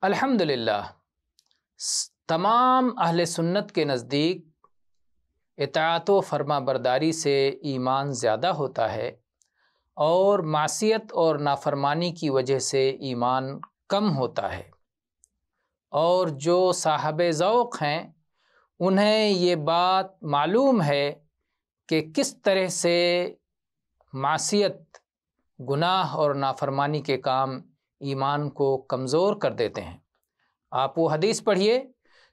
الحمدللہ تمام اہل سنت کے نزدیک اطاعت و فرما برداری سے ایمان زیادہ ہوتا ہے اور معصیت اور نافرمانی کی وجہ سے ایمان کم ہوتا ہے، اور جو صاحب ذوق ہیں انہیں یہ بات معلوم ہے کہ کس طرح سے معصیت، گناہ اور نافرمانی کے کام ایمان کو کمزور کر دیتے ہیں۔ آپ وہ حدیث پڑھیے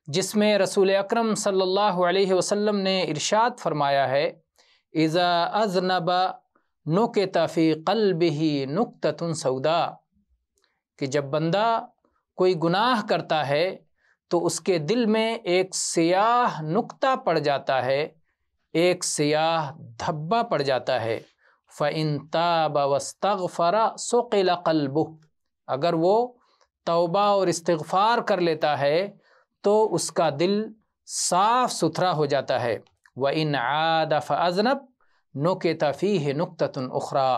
جس میں رسول اکرم صلی اللہ علیہ وسلم نے ارشاد فرمایا ہے، اذا اذنب نکت فی قلبہ نکتۃ سوداء، کہ جب بندہ کوئی گناہ کرتا ہے تو اس کے دل میں ایک سیاہ نقطہ پڑ جاتا ہے، ایک سیاہ دھبا پڑ جاتا ہے، فَإِن تَابَ وَاسْتَغْفَرَ صُقِلَ قَلْبُهُ، اگر وہ توبہ اور استغفار کر لیتا ہے تو اس کا دل صاف ستھرا ہو جاتا ہے۔ وَإِنْ عَادَ فَأَذْنَبَ نُكِتَ فِيهِ نُكْتَةٌ أُخْرَى،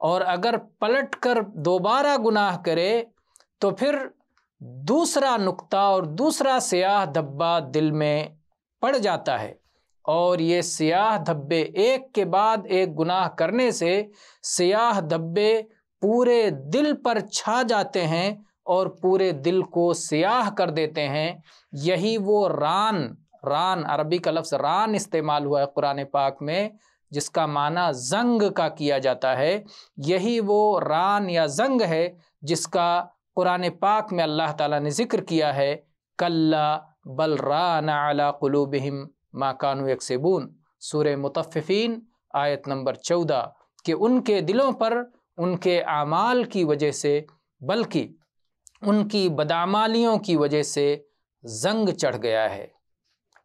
اور اگر پلٹ کر دوبارہ گناہ کرے تو پھر دوسرا نقطہ اور دوسرا سیاہ دھبا دل میں پڑ جاتا ہے، اور یہ سیاہ دھبے ایک کے بعد ایک گناہ کرنے سے سیاہ دھبے پورے دل پر چھا جاتے ہیں اور پورے دل کو سیاہ کر دیتے ہیں۔ یہی وہ ران عربی کا لفظ ران استعمال ہوا ہے قرآن پاک میں، جس کا معنی زنگ کا کیا جاتا ہے، یہی وہ ران یا زنگ ہے جس کا قرآن پاک میں اللہ تعالیٰ نے ذکر کیا ہے، کلا بل ران علی قلوبہم ما کانوا یکسبون، سورہ مطففین آیت نمبر 14، کہ ان کے دلوں پر ان کے اعمال کی وجہ سے بلکہ ان کی بدعمالیوں کی وجہ سے زنگ چڑھ گیا ہے۔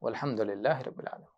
والحمدللہ رب العالمین۔